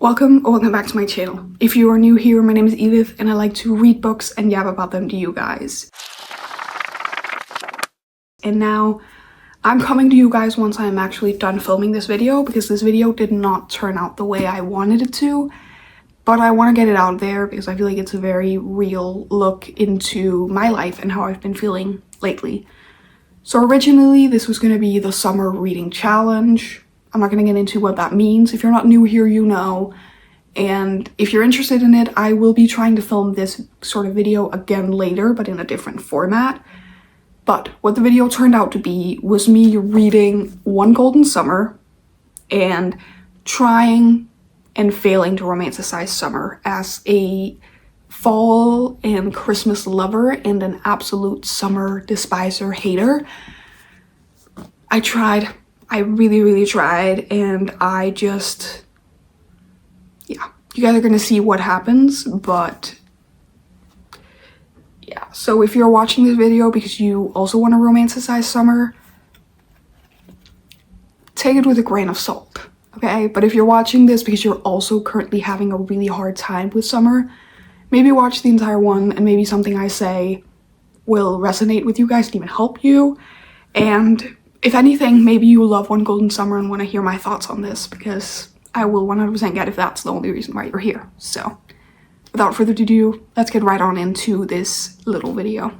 Welcome or welcome back to my channel. If you are new here, my name is Edith and I like to read books and yab about them to you guys. And now I'm coming to you guys once I'm actually done filming this video, because this video did not turn out the way I wanted it to, but I want to get it out there because I feel like it's a very real look into my life and how I've been feeling lately. So originally this was going to be the summer reading challenge. I'm not going to get into what that means. If you're not new here, you know. And if you're interested in it, I will be trying to film this sort of video again later, but in a different format. But what the video turned out to be was me reading One Golden Summer and trying and failing to romanticize summer as a fall and Christmas lover and an absolute summer despiser hater. I tried. I really tried, and I just, yeah, you guys are gonna see what happens, but yeah. So if you're watching this video because you also want to romanticize summer, take it with a grain of salt, okay? But if you're watching this because you're also currently having a really hard time with summer, maybe watch the entire one and maybe something I say will resonate with you guys and even help you. And if anything, maybe you love One Golden Summer and want to hear my thoughts on this, because I will 100% get if that's the only reason why you're here. So without further ado, let's get right on into this little video.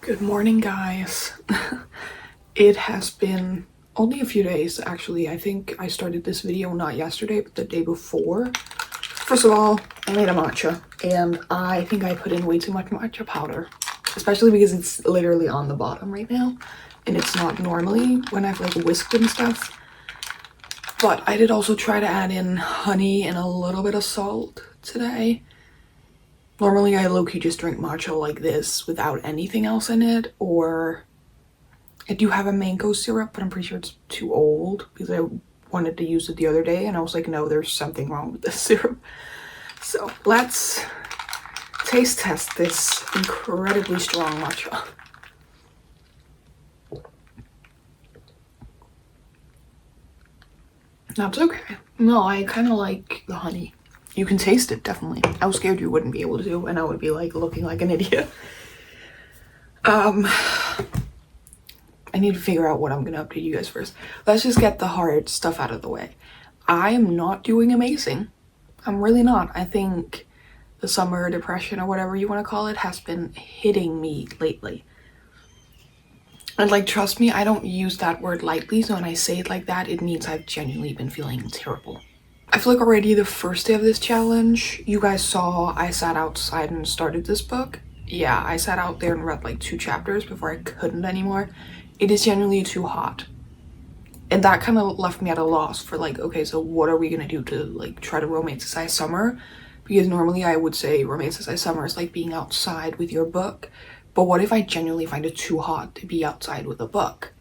Good morning, guys. It has been only a few days, actually. I think I started this video not yesterday, but the day before. First of all, I made a matcha, and I think I put in way too much matcha powder, especially because it's literally on the bottom right now, and it's not normally when I've like whisked and stuff. But I did also try to add in honey and a little bit of salt today. Normally I low-key just drink matcha like this without anything else in it, or I do have a mango syrup, but I'm pretty sure it's too old because I wanted to use it the other day and I was like, no, there's something wrong with this syrup. So let's taste test this incredibly strong matcha. That's okay. No, I kind of like the honey. You can taste it, definitely. I was scared you wouldn't be able to, and I would be like looking like an idiot. I need to figure out what I'm gonna update you guys first. Let's just get the hard stuff out of the way. I am not doing amazing. I'm really not. I think the summer depression or whatever you want to call it has been hitting me lately. And like, trust me, I don't use that word lightly, so when I say it like that, it means I've genuinely been feeling terrible. I feel like already the first day of this challenge, you guys saw I sat outside and started this book. Yeah, I sat out there and read like 2 chapters before I couldn't anymore. It is genuinely too hot. And that kind of left me at a loss for like, okay, so what are we gonna do to like try to romanticize summer? Because normally I would say romanticize summer is like being outside with your book. But what if I genuinely find it too hot to be outside with a book?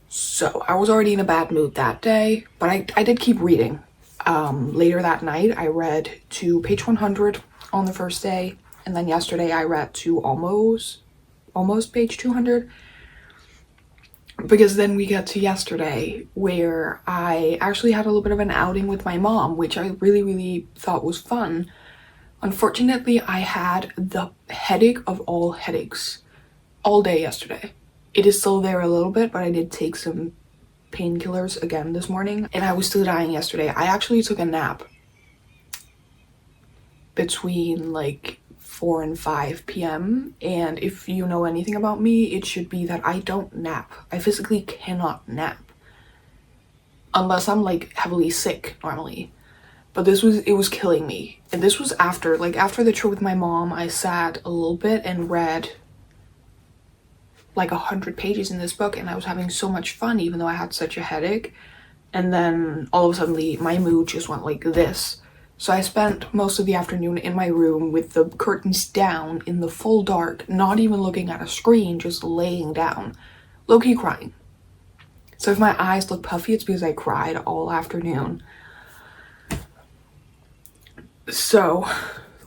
So I was already in a bad mood that day, but I did keep reading. Later that night, I read to page 100 on the first day. And then yesterday I read to almost page 200. Because then we get to yesterday where I actually had a little bit of an outing with my mom, which I really thought was fun. Unfortunately, I had the headache of all headaches all day yesterday. It is still there a little bit, but I did take some painkillers again this morning and I was still dying yesterday. I actually took a nap between like 4 and 5 p.m. and if you know anything about me, it should be that I don't nap. I physically cannot nap unless I'm like heavily sick normally. But it was killing me. And this was after the trip with my mom, I sat a little bit and read like 100 pages in this book and I was having so much fun even though I had such a headache. And then all of a sudden my mood just went like this. So I spent most of the afternoon in my room with the curtains down in the full dark, not even looking at a screen, just laying down, low-key crying. So if my eyes look puffy, it's because I cried all afternoon. So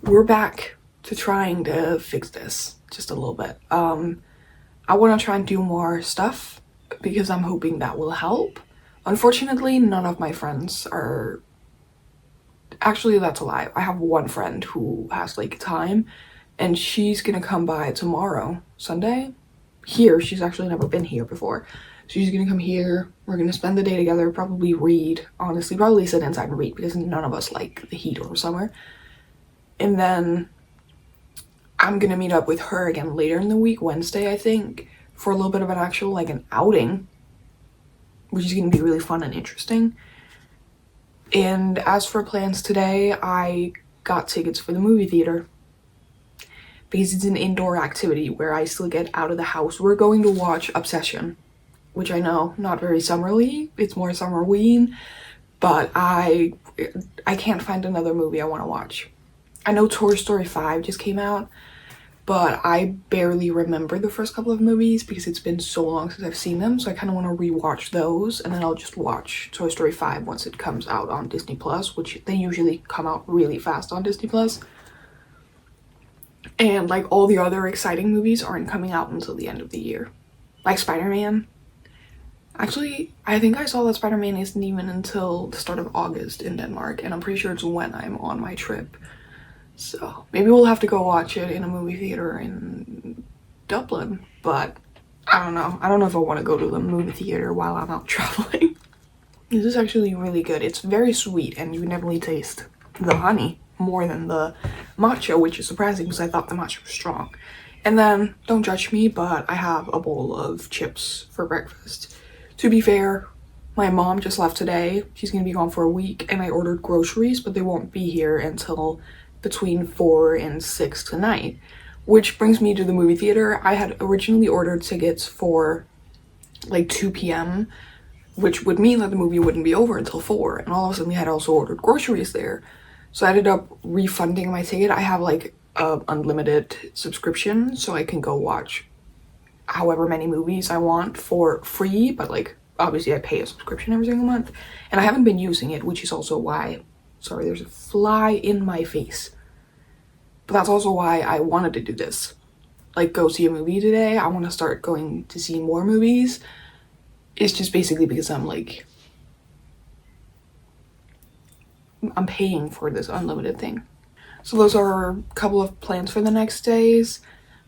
we're back to trying to fix this just a little bit. I want to try and do more stuff because I'm hoping that will help. Unfortunately, none of my friends are... Actually, that's a lie. I have one friend who has like time and she's gonna come by tomorrow, Sunday. Here, she's actually never been here before. She's gonna come here. We're gonna spend the day together, probably read, honestly, probably sit inside and read because none of us like the heat or summer. And then I'm gonna meet up with her again later in the week, Wednesday, I think, for a little bit of an actual like an outing, which is gonna be really fun and interesting. And as for plans today, I got tickets for the movie theater because it's an indoor activity where I still get out of the house. We're going to watch Obsession, which I know, not very summerly, it's more summerween, but I can't find another movie I want to watch. I know Toy Story 5 just came out, but I barely remember the first couple of movies because it's been so long since I've seen them, so I kind of want to rewatch those, and then I'll just watch Toy Story 5 once it comes out on Disney Plus, which they usually come out really fast on Disney Plus. And like all the other exciting movies aren't coming out until the end of the year. Like Spider-Man. Actually, I think I saw that Spider-Man isn't even until the start of August in Denmark, and I'm pretty sure it's when I'm on my trip. So maybe we'll have to go watch it in a movie theater in Dublin, but I don't know. I don't know if I want to go to the movie theater while I'm out traveling. This is actually really good. It's very sweet and you can definitely taste the honey more than the matcha, which is surprising because I thought the matcha was strong. And then, don't judge me, but I have a bowl of chips for breakfast. To be fair, my mom just left today. She's gonna be gone for a week and I ordered groceries, but they won't be here until between 4 and 6 tonight, which brings me to the movie theater. I had originally ordered tickets for like 2 p.m, which would mean that the movie wouldn't be over until 4, and all of a sudden I had also ordered groceries there, so I ended up refunding my ticket. I have like a unlimited subscription, so I can go watch however many movies I want for free, but like obviously I pay a subscription every single month, and I haven't been using it, which is also why... Sorry, there's a fly in my face. But that's also why I wanted to do this. Like, go see a movie today. I want to start going to see more movies. It's just basically because I'm like I'm paying for this unlimited thing. So those are a couple of plans for the next days.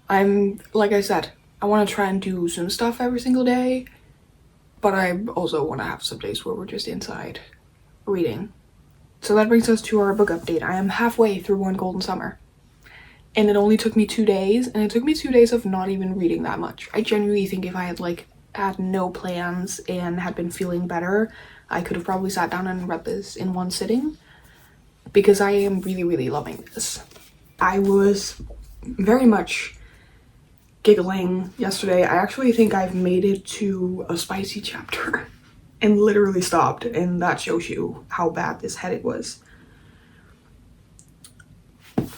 Like I said, I want to try and do Zoom stuff every single day, but I also want to have some days where we're just inside reading. So that brings us to our book update. I am halfway through One Golden Summer, and it only took me 2 days, and it took me 2 days of not even reading that much. I genuinely think if I had had no plans and had been feeling better, I could have probably sat down and read this in one sitting, because I am really, really loving this. I was very much giggling yesterday. I actually think I've made it to a spicy chapter and literally stopped, and that shows you how bad this headache was.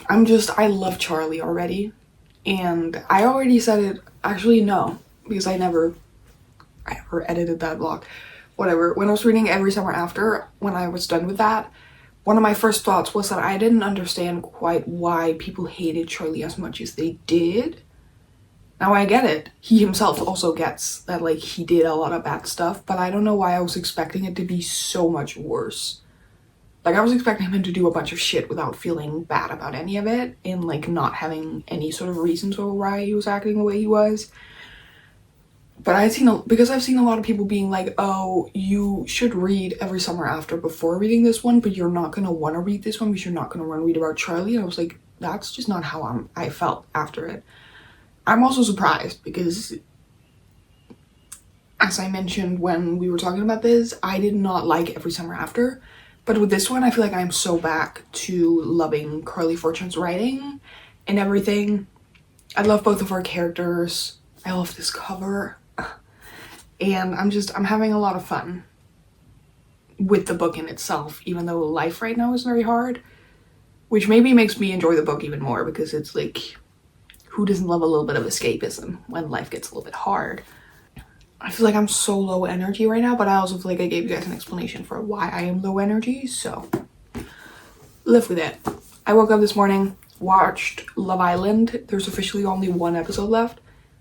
I love Charlie already, and I already said it. Actually, no, because I never edited that vlog. Whatever. When I was reading Every Summer After, when I was done with that, one of my first thoughts was that I didn't understand quite why people hated Charlie as much as they did. Now I get it. He himself also gets that he did a lot of bad stuff, but I don't know why I was expecting it to be so much worse. I was expecting him to do a bunch of shit without feeling bad about any of it, and not having any sort of reasons for why he was acting the way he was. But because I've seen a lot of people being like, oh, you should read Every Summer After before reading this one, but you're not gonna want to read this one because you're not gonna want to read about Charlie. And I was like, that's just not how I felt after it. I'm also surprised because, as I mentioned when we were talking about this, I did not like Every Summer After. But with this one, I feel like I'm so back to loving Carly Fortune's writing and everything. I love both of our characters. I love this cover. And I'm having a lot of fun with the book in itself, even though life right now is very hard, which maybe makes me enjoy the book even more, because it's who doesn't love a little bit of escapism when life gets a little bit hard? I feel like I'm so low energy right now, but I also feel like I gave you guys an explanation for why I am low energy, so live with it. I woke up this morning, watched Love Island. There's officially only 1 episode left.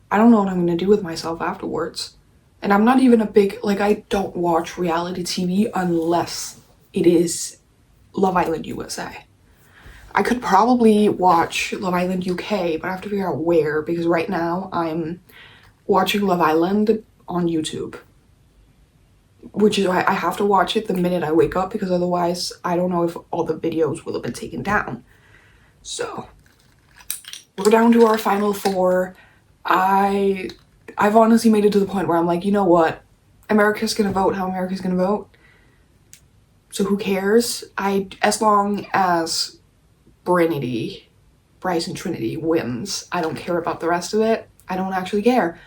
I don't know what I'm gonna do with myself afterwards. And I'm not even a big, I don't watch reality TV unless it is Love Island USA. I could probably watch Love Island UK, but I have to figure out where, because right now I'm watching Love Island on YouTube, which is why I have to watch it the minute I wake up, because otherwise I don't know if all the videos will have been taken down. So we're down to our final 4. I've honestly made it to the point where I'm like, you know what? America's gonna vote how America's gonna vote. So who cares? As long as Bryce and Trinity wins, I don't care about the rest of it. I don't actually care.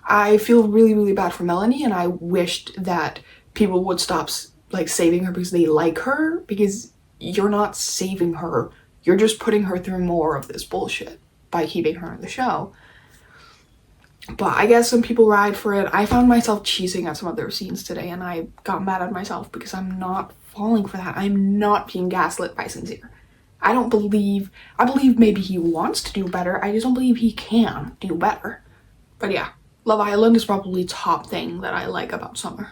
I feel really, really bad for Melanie, and I wished that people would stop saving her because they like her, because you're not saving her. You're just putting her through more of this bullshit by keeping her in the show. But I guess some people ride for it. I found myself cheesing at some of their scenes today, and I got mad at myself because I'm not falling for that. I'm not being gaslit by Sincere. I believe maybe he wants to do better. I just don't believe he can do better. But yeah, Love Island is probably top thing that I like about summer.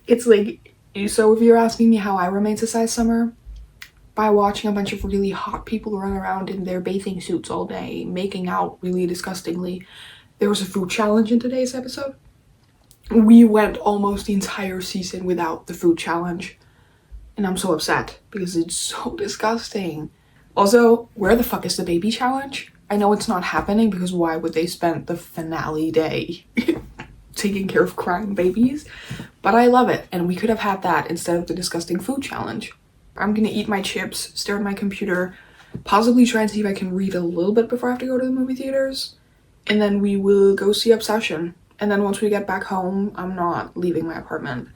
It's so if you're asking me how I romanticize summer, by watching a bunch of really hot people run around in their bathing suits all day, making out really disgustingly. There was a food challenge in today's episode. We went almost the entire season without the food challenge, and I'm so upset because it's so disgusting. Also, where the fuck is the baby challenge? I know it's not happening because why would they spend the finale day taking care of crying babies? But I love it, and we could have had that instead of the disgusting food challenge. I'm gonna eat my chips, stare at my computer, possibly try and see if I can read a little bit before I have to go to the movie theaters, and then we will go see Obsession. And then once we get back home, I'm not leaving my apartment.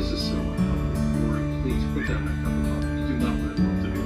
this is so unhealthy. Lori, please put down that cup of coffee. You do not want to know to do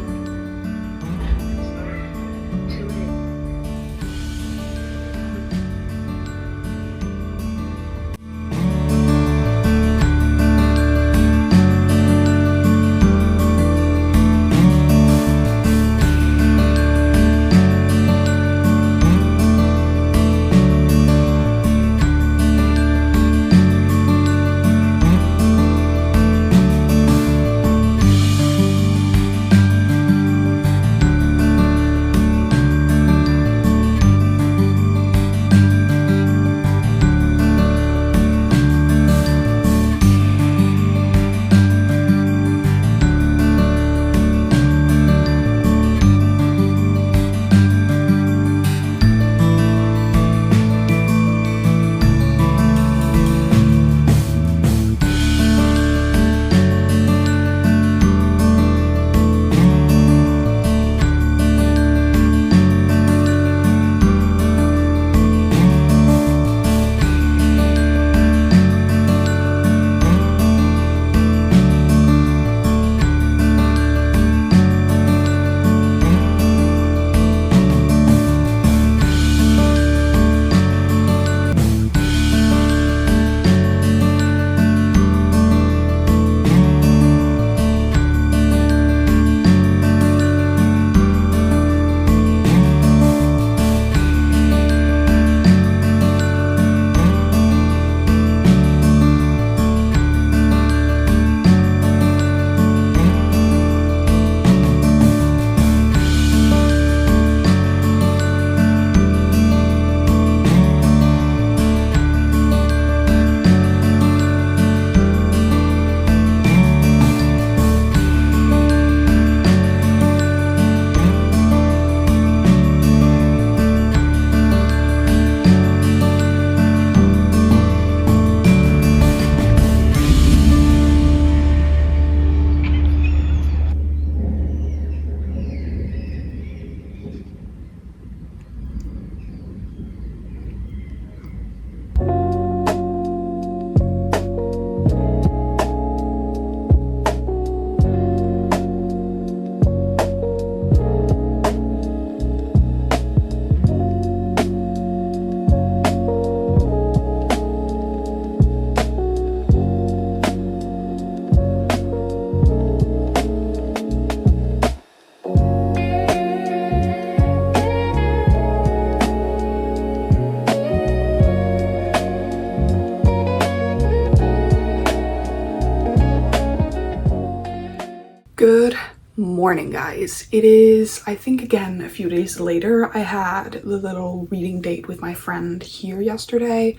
Good morning, guys. It is, I think, again, a few days later. I had the little reading date with my friend here yesterday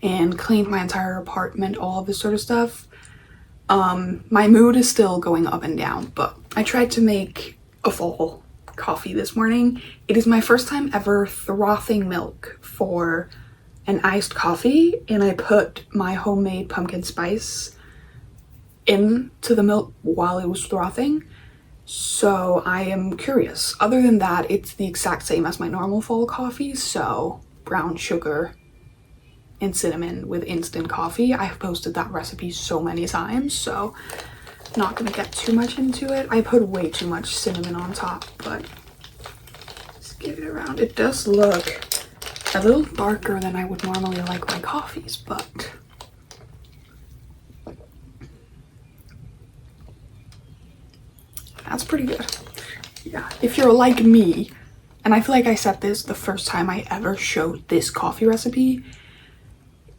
and cleaned my entire apartment, all of this sort of stuff. My mood is still going up and down, but I tried to make a fall coffee this morning. It is my first time ever frothing milk for an iced coffee, and I put my homemade pumpkin spice into the milk while it was frothing. So I am curious. Other than that, it's the exact same as my normal fall coffee. So brown sugar and cinnamon with instant coffee. I've posted that recipe so many times, so not gonna get too much into it. I put way too much cinnamon on top, but let's give it around. It does look a little darker than I would normally like my coffees, but that's pretty good. Yeah, if you're like me, and I feel like I said this the first time I ever showed this coffee recipe,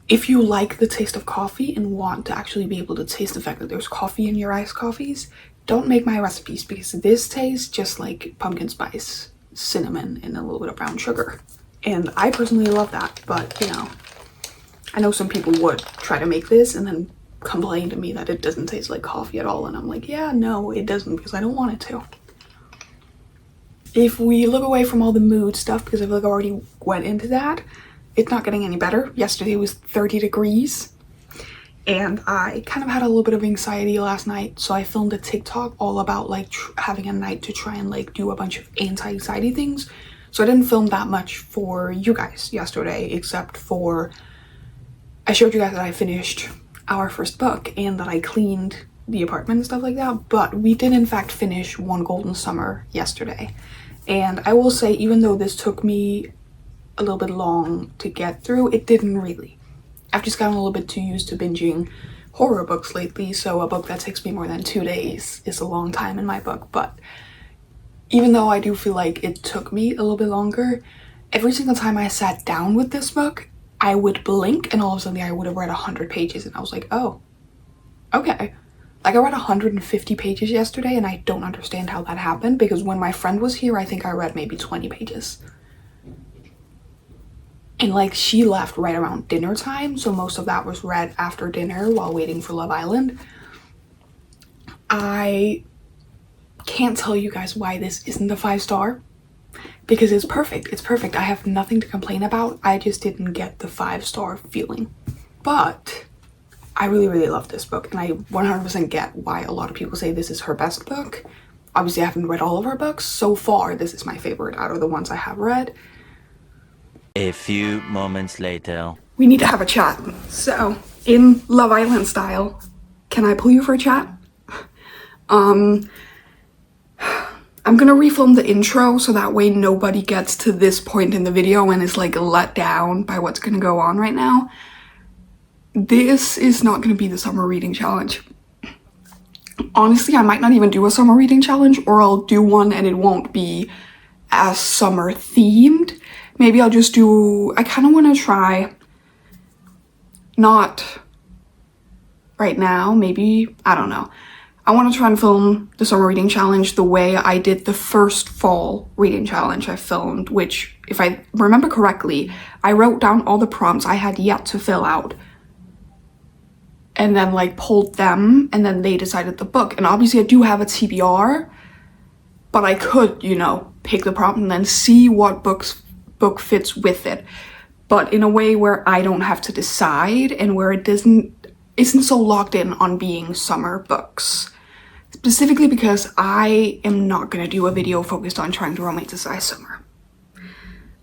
if you like the taste of coffee and want to actually be able to taste the fact that there's coffee in your iced coffees, don't make my recipes, because this tastes just like pumpkin spice, cinnamon, and a little bit of brown sugar. And I personally love that, but you know, I know some people would try to make this and then complain to me that it doesn't taste like coffee at all, and I'm like, yeah, no, it doesn't, because I don't want it to. If we look away from all the mood stuff, because I feel like I already went into that, it's not getting any better. Yesterday was 30 degrees, and I kind of had a little bit of anxiety last night, so I filmed a TikTok all about like having a night to try and like do a bunch of anti-anxiety things. So I didn't film that much for you guys yesterday, except for I showed you guys that I finished our first book and that I cleaned the apartment and stuff like that, but we did in fact finish One Golden Summer yesterday. And I will say, even though this took me a little bit long to get through, it didn't really. I've just gotten a little bit too used to binging horror books lately, so a book that takes me more than 2 days is a long time in my book. But even though I do feel like it took me a little bit longer, every single time I sat down with this book, I would blink and all of a sudden I would have read 100 pages and I was like, oh, okay. Like, I read 150 pages yesterday and I don't understand how that happened, because when my friend was here, I think I read maybe 20 pages. And like, she left right around dinner time, so most of that was read after dinner while waiting for Love Island. I can't tell you guys why this isn't a 5-star, because it's perfect. It's perfect. I have nothing to complain about. I just didn't get the 5-star feeling. But I really, really love this book, and I 100% get why a lot of people say this is her best book. Obviously, I haven't read all of her books. So far, this is my favorite out of the ones I have read. A few moments later. We need to have a chat. So, in Love Island style, can I pull you for a chat? I'm gonna refilm the intro so that way nobody gets to this point in the video and is like let down by what's gonna go on right now. This is not gonna be the summer reading challenge. Honestly, I might not even do a summer reading challenge, or I'll do one and it won't be as summer themed. Maybe I'll just do, I kind of want to try, not right now, maybe, I don't know. I want to try and film the summer reading challenge the way I did the first fall reading challenge I filmed, which, if I remember correctly, I wrote down all the prompts I had yet to fill out and then like pulled them, and then they decided the book. And obviously I do have a TBR, but I could, you know, pick the prompt and then see what book fits with it, but in a way where I don't have to decide and where it isn't so locked in on being summer books. Specifically because I am not gonna do a video focused on trying to romanticize summer.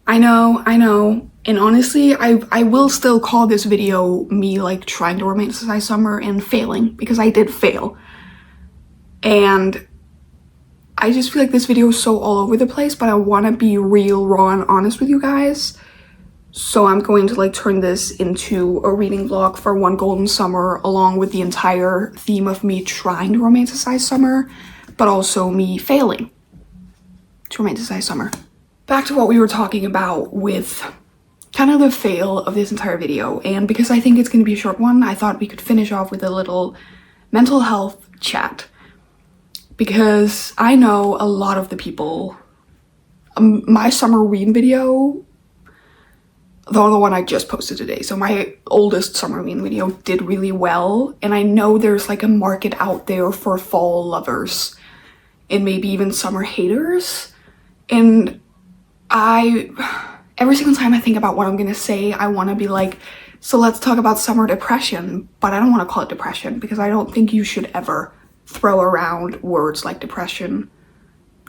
I know, and honestly, I will still call this video me like trying to romanticize summer and failing, because I did fail. And I just feel like this video is so all over the place, but I want to be real, raw, and honest with you guys. So I'm going to like turn this into a reading vlog for One Golden Summer, along with the entire theme of me trying to romanticize summer, but also me failing to romanticize summer. Back to what we were talking about with kind of the fail of this entire video, and because I think it's going to be a short one, I thought we could finish off with a little mental health chat. Because I know a lot of the people, my summer read video, the one I just posted today, so my oldest summer read video did really well, and I know there's like a market out there for fall lovers and maybe even summer haters. And every single time I think about what I'm gonna say, I want to be like, so let's talk about summer depression, but I don't want to call it depression, because I don't think you should ever throw around words like depression,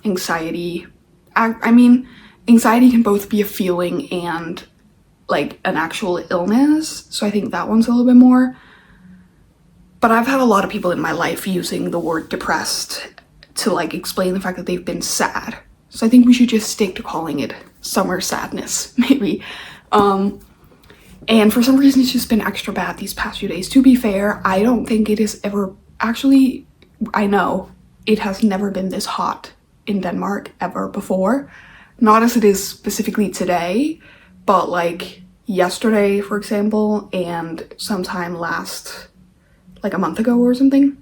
anxiety. I mean, anxiety can both be a feeling and like an actual illness, so I think that one's a little bit more. But I've had a lot of people in my life using the word depressed to like explain the fact that they've been sad. So I think we should just stick to calling it summer sadness, maybe. And for some reason it's just been extra bad these past few days. To be fair, I don't think it is ever actually, I know it has never been this hot in Denmark ever before. Not as it is specifically today, but like yesterday, for example, and sometime last, like a month ago or something.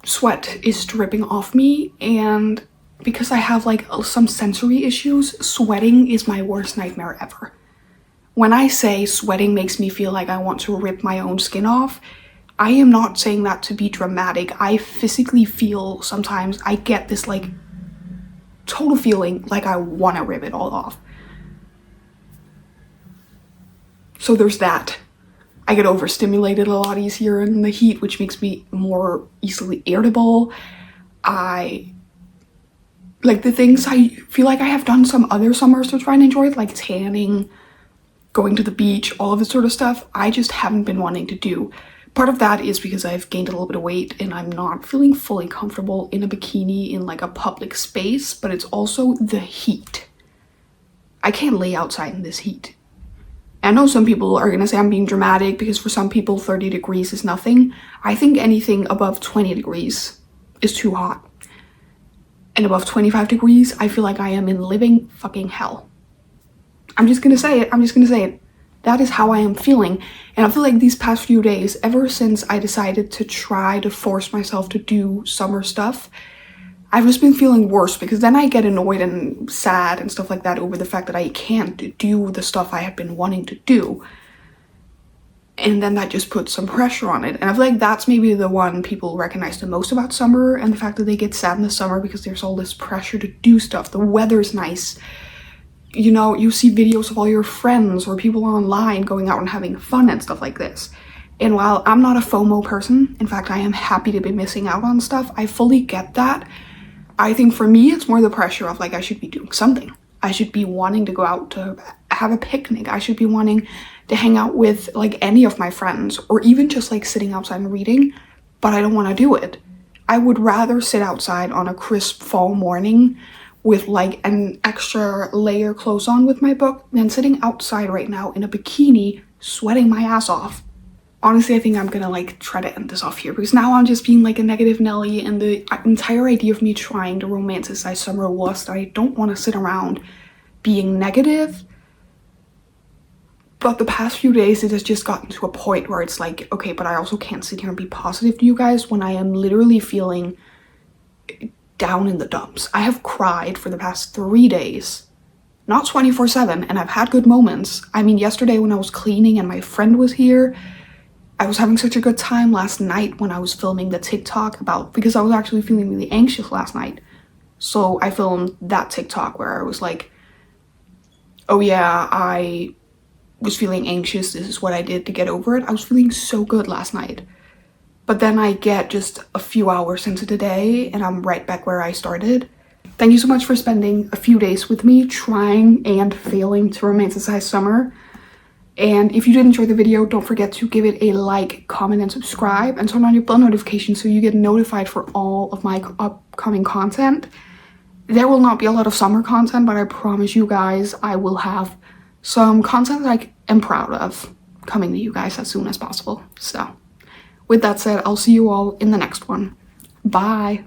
Sweat is dripping off me, and because I have like some sensory issues, sweating is my worst nightmare ever. When I say sweating makes me feel like I want to rip my own skin off, I am not saying that to be dramatic. I physically feel sometimes, I get this like total feeling like I want to rip it all off. So there's that. I get overstimulated a lot easier in the heat, which makes me more easily irritable. Like the things I feel like I have done some other summers to try and enjoy, like tanning, going to the beach, all of this sort of stuff, I just haven't been wanting to do. Part of that is because I've gained a little bit of weight and I'm not feeling fully comfortable in a bikini in like a public space, but it's also the heat. I can't lay outside in this heat. I know some people are gonna say I'm being dramatic because for some people 30 degrees is nothing. I think anything above 20 degrees is too hot. And above 25 degrees, I feel like I am in living fucking hell. I'm just gonna say it. That is how I am feeling. And I feel like these past few days, ever since I decided to try to force myself to do summer stuff, I've just been feeling worse because then I get annoyed and sad and stuff like that over the fact that I can't do the stuff I have been wanting to do. And then that just puts some pressure on it. And I feel like that's maybe the one people recognize the most about summer, and the fact that they get sad in the summer because there's all this pressure to do stuff. The weather's nice. You know, you see videos of all your friends or people online going out and having fun and stuff like this. And while I'm not a FOMO person, in fact, I am happy to be missing out on stuff, I fully get that. I think for me, it's more the pressure of like, I should be doing something. I should be wanting to go out to have a picnic. I should be wanting to hang out with like any of my friends, or even just like sitting outside and reading, but I don't want to do it. I would rather sit outside on a crisp fall morning with like an extra layer clothes on with my book than sitting outside right now in a bikini sweating my ass off. Honestly, I think I'm gonna like try to end this off here because now I'm just being like a negative Nelly, and the entire idea of me trying to romanticize summer was that I don't want to sit around being negative. But the past few days, it has just gotten to a point where it's like, okay, but I also can't sit here and be positive to you guys when I am literally feeling down in the dumps. I have cried for the past 3 days. Not 24/7, and I've had good moments. I mean, yesterday when I was cleaning and my friend was here, I was having such a good time. Last night when I was filming the TikTok because I was actually feeling really anxious last night. So I filmed that TikTok where I was like, oh yeah, I was feeling anxious. This is what I did to get over it. I was feeling so good last night. But then I get just a few hours into the day and I'm right back where I started. Thank you so much for spending a few days with me trying and failing to romanticize summer. And if you did enjoy the video, don't forget to give it a like, comment, and subscribe, and turn on your bell notifications so you get notified for all of my upcoming content. There will not be a lot of summer content, but I promise you guys I will have some content that I am proud of coming to you guys as soon as possible. So with that said, I'll see you all in the next one. Bye.